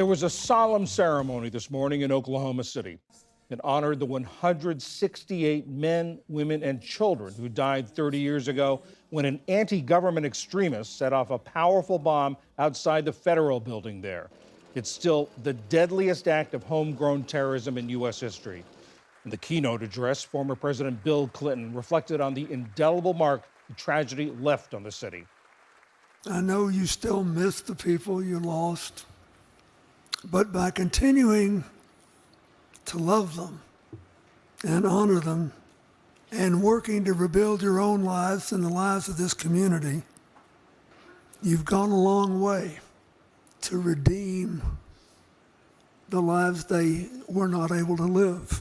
There was a solemn ceremony this morning in Oklahoma City. It honored the 168 men, women, and children who died 30 years ago when an anti-government extremist set off a powerful bomb outside the federal building there. It's still the deadliest act of homegrown terrorism in U.S. history. In the keynote address, former President Bill Clinton reflected on the indelible mark the tragedy left on the city. I know you still miss the people you lost, but by continuing to love them and honor them and working to rebuild your own lives and the lives of this community, you've gone a long way to redeem the lives they were not able to live.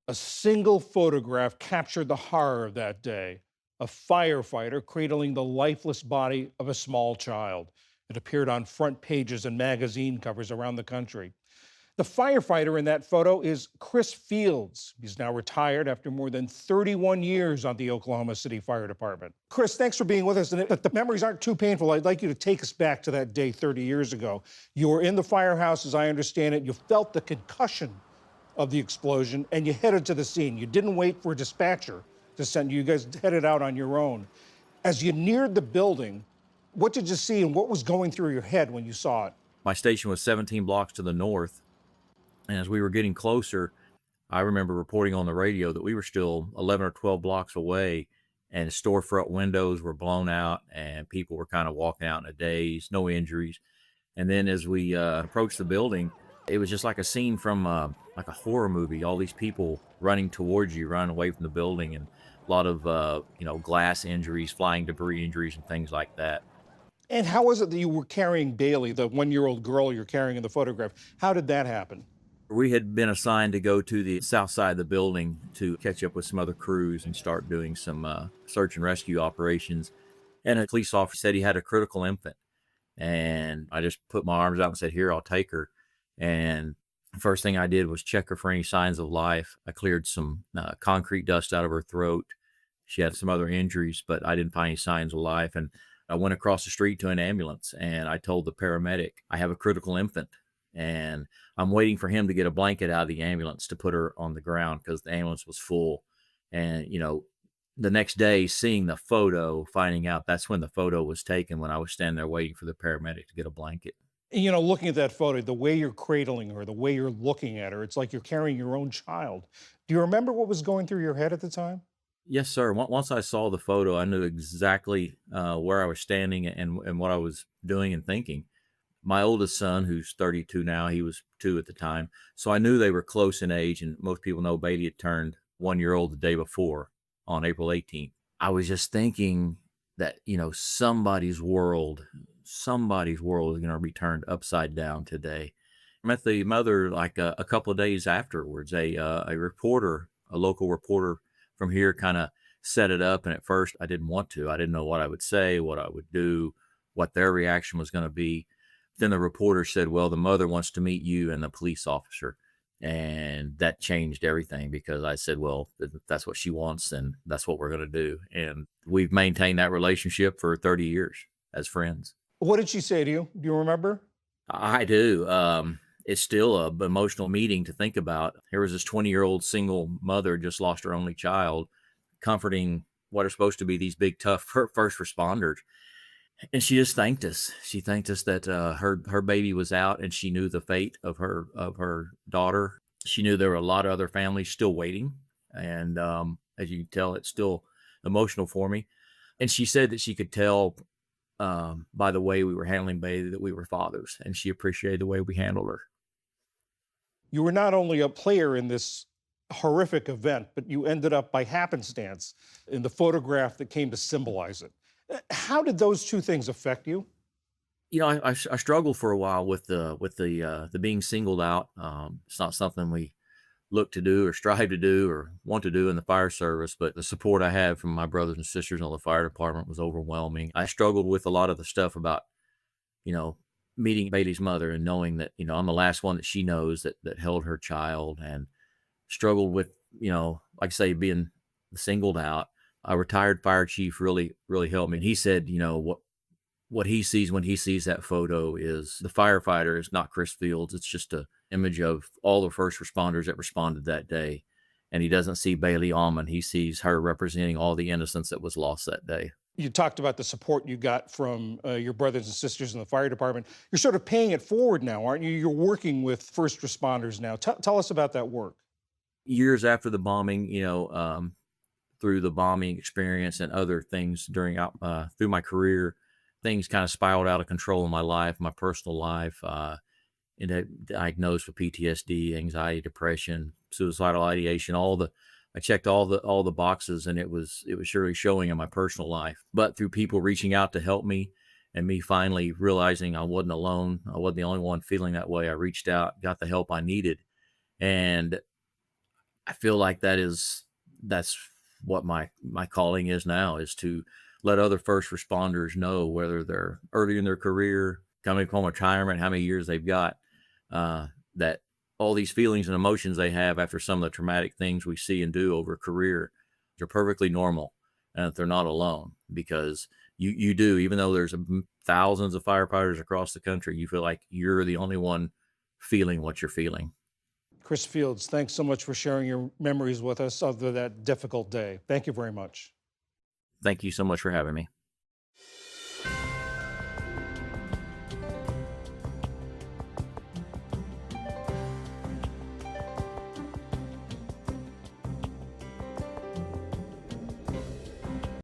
A single photograph captured the horror of that day. A firefighter cradling the lifeless body of a small child. It appeared on front pages and magazine covers around the country. The firefighter in that photo is Chris Fields. He's now retired after more than 31 years on the Oklahoma City Fire Department. Chris, thanks for being with us. And if the memories aren't too painful, I'd like you to take us back to that day 30 years ago. You were in the firehouse, as I understand it. You felt the concussion of the explosion, and you headed to the scene. You didn't wait for a dispatcher to send you. You guys headed out on your own. As you neared the building, what did you see and what was going through your head when you saw it? My station was 17 blocks to the north. And as we were getting closer, I remember reporting on the radio that we were still 11 or 12 blocks away, and storefront windows were blown out and people were kind of walking out in a daze, no injuries. And then as we approached the building, it was just like a scene from like a horror movie. All these people running towards you, running away from the building, and a lot of glass injuries, flying debris injuries, and things like that. And how was it that you were carrying Bailey, the one-year-old girl you're carrying in the photograph? How did that happen? We had been assigned to go to the south side of the building to catch up with some other crews and start doing some search and rescue operations. And a police officer said he had a critical infant. And I just put my arms out and said, "Here, I'll take her." And the first thing I did was check her for any signs of life. I cleared some concrete dust out of her throat. She had some other injuries, but I didn't find any signs of life. And I went across the street to an ambulance, and I told the paramedic, "I have a critical infant, and I'm waiting for him to get a blanket out of the ambulance to put her on the ground," because the ambulance was full. And, the next day, seeing the photo, finding out that's when the photo was taken, when I was standing there waiting for the paramedic to get a blanket. Looking at that photo, the way you're cradling her, the way you're looking at her, it's like you're carrying your own child. Do you remember what was going through your head at the time? Yes, sir. Once I saw the photo, I knew exactly where I was standing and what I was doing and thinking. My oldest son, who's 32 now, he was 2 at the time. So I knew they were close in age, and most people know Bailey had turned 1-year-old the day before on April 18th. I was just thinking that, somebody's world is going to be turned upside down today. I met the mother like a couple of days afterwards. A reporter, a local reporter from here, kind of set it up. And at first I didn't want to. I didn't know what I would say, what I would do, what their reaction was going to be. Then the reporter said, "Well, the mother wants to meet you and the police officer." And that changed everything, because I said, "Well, if that's what she wants, then that's what we're going to do." And we've maintained that relationship for 30 years as friends. What did she say to you? Do you remember? I do. It's still a emotional meeting to think about. Here was this 20-year-old single mother, just lost her only child, comforting what are supposed to be these big, tough first responders. And she just thanked us. She thanked us that her baby was out, and she knew the fate of her daughter. She knew there were a lot of other families still waiting. And as you can tell, it's still emotional for me. And she said that she could tell by the way we were handling Bailey that we were fathers, and she appreciated the way we handled her. You were not only a player in this horrific event, but you ended up by happenstance in the photograph that came to symbolize it. How did those two things affect you? I struggled for a while with the being singled out. It's not something we look to do or strive to do or want to do in the fire service, but the support I had from my brothers and sisters on the fire department was overwhelming. I struggled with a lot of the stuff about, meeting Bailey's mother and knowing that, I'm the last one that she knows that held her child, and struggled with, like I say, being singled out. A retired fire chief really, really helped me. And he said, what he sees when he sees that photo is the firefighter is not Chris Fields. It's just a image of all the first responders that responded that day. And he doesn't see Bailey Almond. He sees her representing all the innocence that was lost that day. You talked about the support you got from your brothers and sisters in the fire department. You're sort of paying it forward now, aren't you? You're working with first responders now. Tell us about that work. Years after the bombing, through the bombing experience and other things through my career, things kind of spiraled out of control in my life, my personal life. Diagnosed with PTSD, anxiety, depression, suicidal ideation, I checked all the boxes, and it was surely showing in my personal life. But through people reaching out to help me and me finally realizing I wasn't alone, I wasn't the only one feeling that way, I reached out, got the help I needed. And I feel like that's what my calling is now, is to let other first responders know, whether they're early in their career, coming from retirement, how many years they've got, that all these feelings and emotions they have after some of the traumatic things we see and do over a career are perfectly normal, and that they're not alone. Because you do, even though there's thousands of firefighters across the country, you feel like you're the only one feeling what you're feeling. Chris Fields, thanks so much for sharing your memories with us of that difficult day. Thank you very much. Thank you so much for having me.